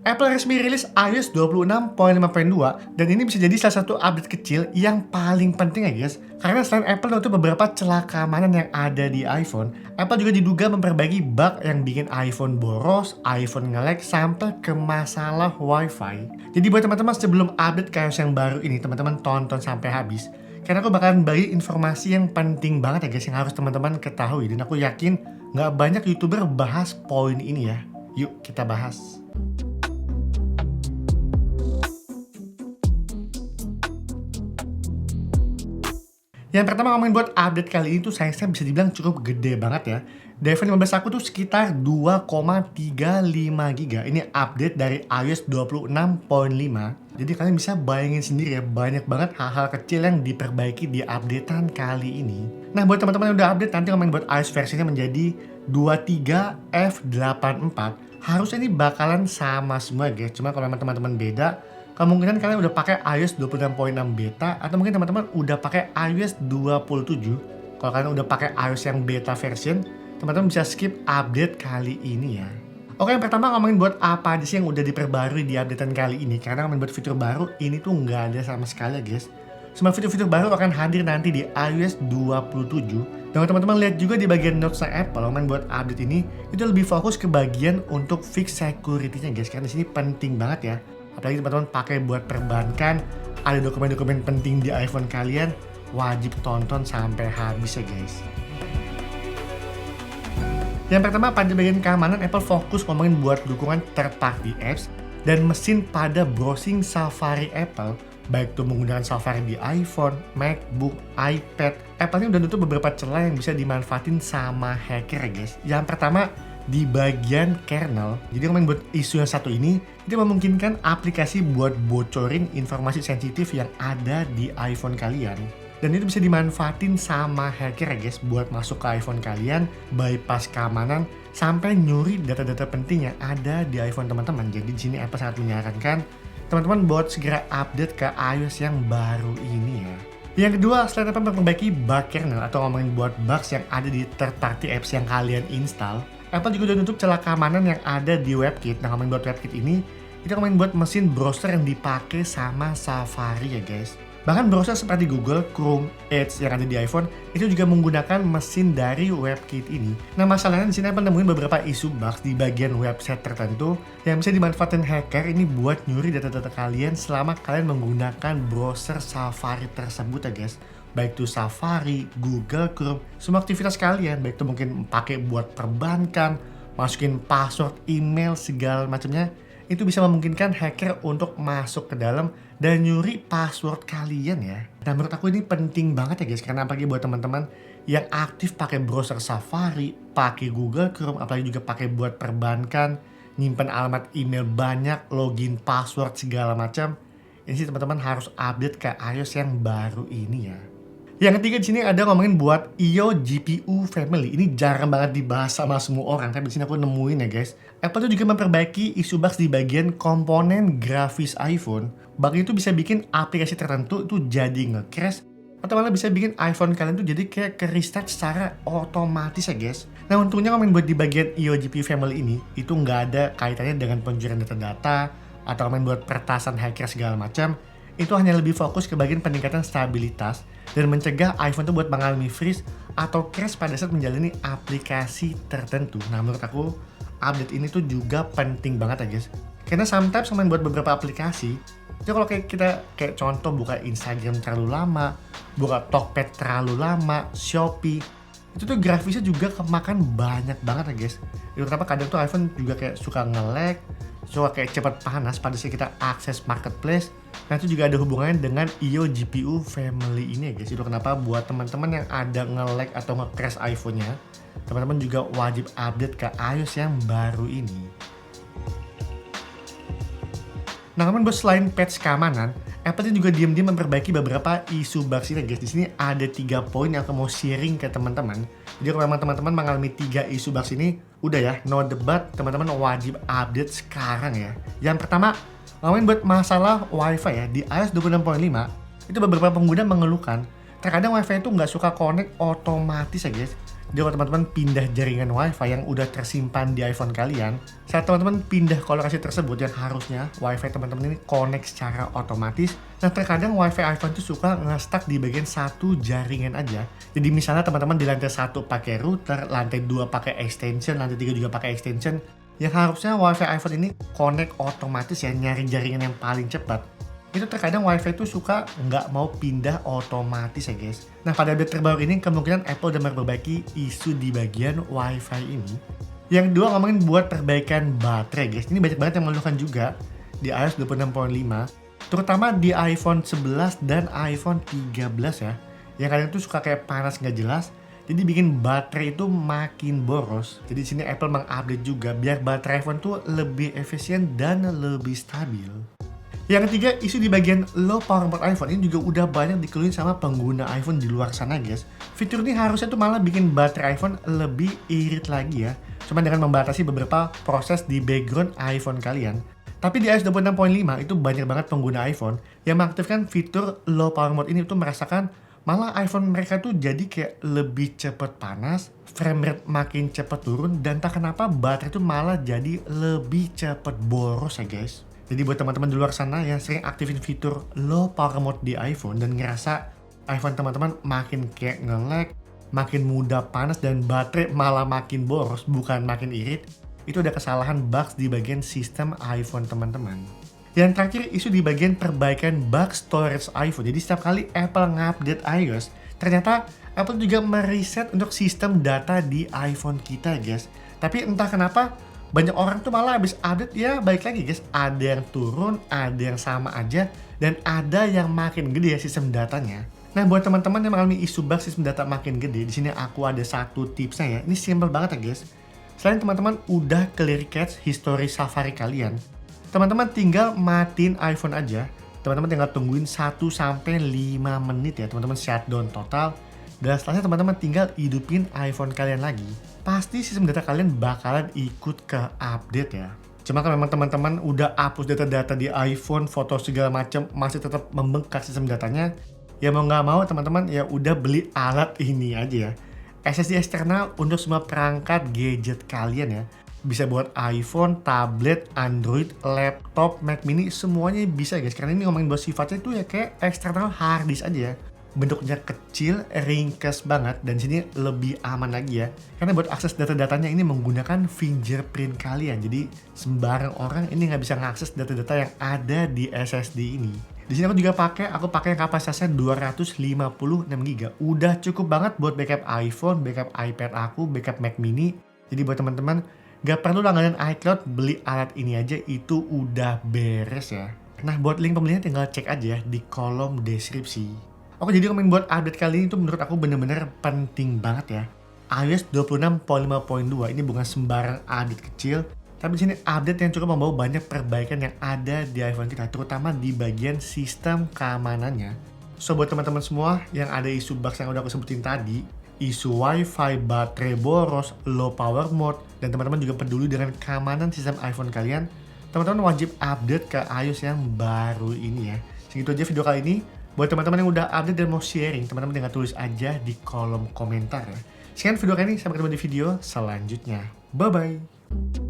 Apple resmi rilis iOS 26.5.2 dan ini bisa jadi salah satu update kecil yang paling penting ya guys. Karena selain Apple nutup beberapa celah keamanan yang ada di iPhone, Apple juga diduga memperbaiki bug yang bikin iPhone boros, iPhone nge-lag, sampai ke masalah Wi-Fi. Jadi buat teman-teman sebelum update ke iOS yang baru ini, teman-teman tonton sampai habis. Karena aku bakalan bagi informasi yang penting banget ya guys, yang harus teman-teman ketahui. Dan aku yakin nggak banyak YouTuber bahas poin ini ya. Yuk kita bahas. Yang pertama ngomongin buat update kali ini tuh size-nya bisa dibilang cukup gede banget ya. Di iPhone 15 aku tuh sekitar 2,35 GB. Ini update dari iOS 26.5. Jadi kalian bisa bayangin sendiri ya, banyak banget hal-hal kecil yang diperbaiki di updatean kali ini. Nah buat teman-teman yang udah update, nanti ngomongin buat iOS versinya menjadi 23F84. Harusnya ini bakalan sama semua guys. Cuma kalau memang teman-teman beda, kemungkinan kalian udah pakai iOS 26.6 beta atau mungkin teman-teman udah pakai iOS 27. Kalau kalian udah pakai iOS yang beta version, teman-teman bisa skip update kali ini ya. Oke, yang pertama ngomongin buat apa aja sih yang udah diperbarui di updatean kali ini. Karena ngomongin buat fitur baru, ini tuh nggak ada sama sekali ya guys. Semua fitur-fitur baru akan hadir nanti di iOS 27. Dan teman-teman lihat juga di bagian notes Apple, ngomongin buat update ini, itu lebih fokus ke bagian untuk fix security-nya guys. Karena di sini penting banget ya. Apalagi teman-teman pakai buat perbankan, ada dokumen-dokumen penting di iPhone kalian, wajib tonton sampai habis ya guys. Yang pertama pada bagian keamanan, Apple fokus ngomongin buat dukungan third party apps dan mesin pada browsing Safari Apple, baik itu menggunakan Safari di iPhone, MacBook, iPad. Apple ini udah nutup beberapa celah yang bisa dimanfaatin sama hacker ya guys. Yang pertama di bagian kernel. Jadi ngomongin buat isu yang satu ini, itu memungkinkan aplikasi buat bocorin informasi sensitif yang ada di iPhone kalian. Dan itu bisa dimanfaatin sama hacker ya guys buat masuk ke iPhone kalian, bypass keamanan, sampai nyuri data-data penting yang ada di iPhone teman-teman. Jadi di sini Apple sangat menyarankan teman-teman buat segera update ke iOS yang baru ini ya. Yang kedua, selain Apple memperbaiki bug kernel atau ngomongin buat bugs yang ada di third party apps yang kalian install, Apple juga udah nutup celah keamanan yang ada di WebKit. Nah, ngomongin buat WebKit ini, kita ngomongin buat mesin browser yang dipakai sama Safari ya guys. Bahkan browser seperti Google, Chrome, Edge yang ada di iPhone itu juga menggunakan mesin dari WebKit ini. Nah masalahnya di sini Apple nemuin beberapa isu bugs di bagian website tertentu yang bisa dimanfaatkan hacker ini buat nyuri data-data kalian selama kalian menggunakan browser Safari tersebut ya guys. Baik itu Safari, Google, Chrome, semua aktivitas kalian, baik itu mungkin pakai buat perbankan, masukin password, email, segala macamnya, itu bisa memungkinkan hacker untuk masuk ke dalam dan nyuri password kalian ya. Nah menurut aku ini penting banget ya guys, karena apalagi buat teman-teman yang aktif pakai browser Safari, pakai Google Chrome, apalagi juga pakai buat perbankan, nyimpan alamat email banyak, login password segala macam. Ini sih teman-teman harus update ke iOS yang baru ini ya. Yang ketiga di sini ada ngomongin buat IO GPU Family. Ini jarang banget dibahas sama semua orang, tapi di sini aku nemuin ya guys. Apple tuh juga memperbaiki isu bugs di bagian komponen grafis iPhone. Bug itu bisa bikin aplikasi tertentu itu jadi nge-crash atau malah bisa bikin iPhone kalian tuh jadi kayak ke-restart secara otomatis ya guys. Nah untungnya ngomongin buat di bagian IO GPU Family ini, itu nggak ada kaitannya dengan pencurian data-data atau ngomongin buat peretasan hacker segala macam. Itu hanya lebih fokus ke bagian peningkatan stabilitas dan mencegah iPhone itu buat mengalami freeze atau crash pada saat menjalani aplikasi tertentu. Nah menurut aku update ini tuh juga penting banget ya guys. Karena sometimes main buat beberapa aplikasi, itu kalau kita kayak contoh buka Instagram terlalu lama, buka Tokped terlalu lama, Shopee, itu tuh grafisnya juga kemakan banyak banget ya guys. Itu kenapa kadang tuh iPhone juga kayak suka nge-lag, suka kayak cepat panas pada saat kita akses marketplace. Nah itu juga ada hubungannya dengan IO GPU Family ini ya guys. Itu kenapa buat teman-teman yang ada nge-lag atau nge-crash iPhone-nya, teman-teman juga wajib update ke iOS yang baru ini. Nah, namun buat selain patch keamanan, Apple juga diam-diam memperbaiki beberapa isu bugs ini guys. Di sini ada 3 poin yang aku mau sharing ke teman-teman. Jadi kalau memang teman-teman mengalami 3 isu bugs ini, udah ya, no debat, teman-teman wajib update sekarang ya. Yang pertama, ngomongin buat masalah Wi-Fi ya. Di iOS 26.5, itu beberapa pengguna mengeluhkan terkadang Wi-Fi itu nggak suka connect otomatis ya guys. Jadi kalau teman-teman pindah jaringan WiFi yang udah tersimpan di iPhone kalian, saat teman-teman pindah ke lokasi tersebut yang harusnya WiFi teman-teman ini connect secara otomatis, nah terkadang WiFi iPhone itu suka nge-stuck di bagian satu jaringan aja. Jadi misalnya teman-teman di lantai 1 pakai router, lantai 2 pakai extension, lantai 3 juga pakai extension, yang harusnya WiFi iPhone ini connect otomatis ya, nyari jaringan yang paling cepat. Itu terkadang WiFi itu suka nggak mau pindah otomatis ya guys. Nah pada update terbaru ini kemungkinan Apple udah memperbaiki isu di bagian WiFi ini. Yang kedua ngomongin buat perbaikan baterai guys. Ini banyak banget yang mengeluhkan juga di iOS 26.5, terutama di iPhone 11 dan iPhone 13 ya. Yang kadang tuh suka kayak panas nggak jelas, jadi bikin baterai itu makin boros. Jadi di sini Apple mengupdate juga biar baterai iPhone tuh lebih efisien dan lebih stabil. Yang ketiga, isu di bagian low power mode iPhone ini juga udah banyak dikeluhin sama pengguna iPhone di luar sana guys. Fitur ini harusnya tuh malah bikin baterai iPhone lebih irit lagi ya, cuma dengan membatasi beberapa proses di background iPhone kalian. Tapi di iOS 26.5 itu banyak banget pengguna iPhone yang mengaktifkan fitur low power mode ini, tuh merasakan malah iPhone mereka tuh jadi kayak lebih cepet panas, frame rate makin cepet turun, dan tak kenapa baterai tuh malah jadi lebih cepet boros ya guys. Jadi buat teman-teman di luar sana yang sering aktifin fitur low power mode di iPhone dan ngerasa iPhone teman-teman makin kayak nge-lag, makin mudah panas dan baterai malah makin boros bukan makin irit, itu ada kesalahan bugs di bagian sistem iPhone teman-teman. Yang terakhir, isu di bagian perbaikan bug storage iPhone. Jadi setiap kali Apple ngupdate iOS, ternyata Apple juga mereset untuk sistem data di iPhone kita guys. Tapi entah kenapa banyak orang tuh malah habis update ya baik lagi guys, ada yang turun, ada yang sama aja, dan ada yang makin gede ya sistem datanya. Nah buat teman-teman yang mengalami isu bug sistem data makin gede, di sini aku ada satu tipsnya ya. Ini simple banget ya guys. Selain teman-teman udah clear cache history Safari kalian, teman-teman tinggal matiin iPhone aja. Teman-teman tinggal tungguin 1-5 menit ya teman-teman shutdown total. Dan setelahnya teman-teman tinggal hidupin iPhone kalian lagi. Pasti sistem data kalian bakalan ikut ke update ya. Cuma kalau memang teman-teman udah hapus data-data di iPhone, foto segala macam masih tetap membengkak sistem datanya, ya mau nggak mau teman-teman ya udah beli alat ini aja ya. SSD eksternal untuk semua perangkat gadget kalian ya. Bisa buat iPhone, tablet, Android, laptop, Mac mini, semuanya bisa guys. Karena ini ngomongin buat sifatnya itu ya kayak eksternal hard disk aja ya. Bentuknya kecil, ringkes banget, dan sini lebih aman lagi ya. Karena buat akses data-datanya ini menggunakan fingerprint kalian. Jadi sembarang orang ini nggak bisa mengakses data-data yang ada di SSD ini. Di sini aku pakai yang kapasitasnya 256 GB. Udah cukup banget buat backup iPhone, backup iPad aku, backup Mac mini. Jadi buat teman-teman gak perlu langganan iCloud, beli alat ini aja itu udah beres ya. Nah buat link pembelinya tinggal cek aja di kolom deskripsi. Oke, jadi komen buat update kali ini tuh menurut aku bener-bener penting banget ya. iOS 26.5.2 ini bukan sembarang update kecil, tapi di sini update yang cukup membawa banyak perbaikan yang ada di iPhone kita, terutama di bagian sistem keamanannya. So buat teman-teman semua yang ada isu bugs yang udah aku sebutin tadi, isu WiFi, baterai boros, low power mode, dan teman-teman juga peduli dengan keamanan sistem iPhone kalian, teman-teman wajib update ke iOS yang baru ini ya. Segitu aja video kali ini. Buat teman-teman yang udah update dan mau sharing, teman-teman tinggal tulis aja di kolom komentar ya. Sekian video kali ini, sampai ketemu di video selanjutnya. Bye-bye!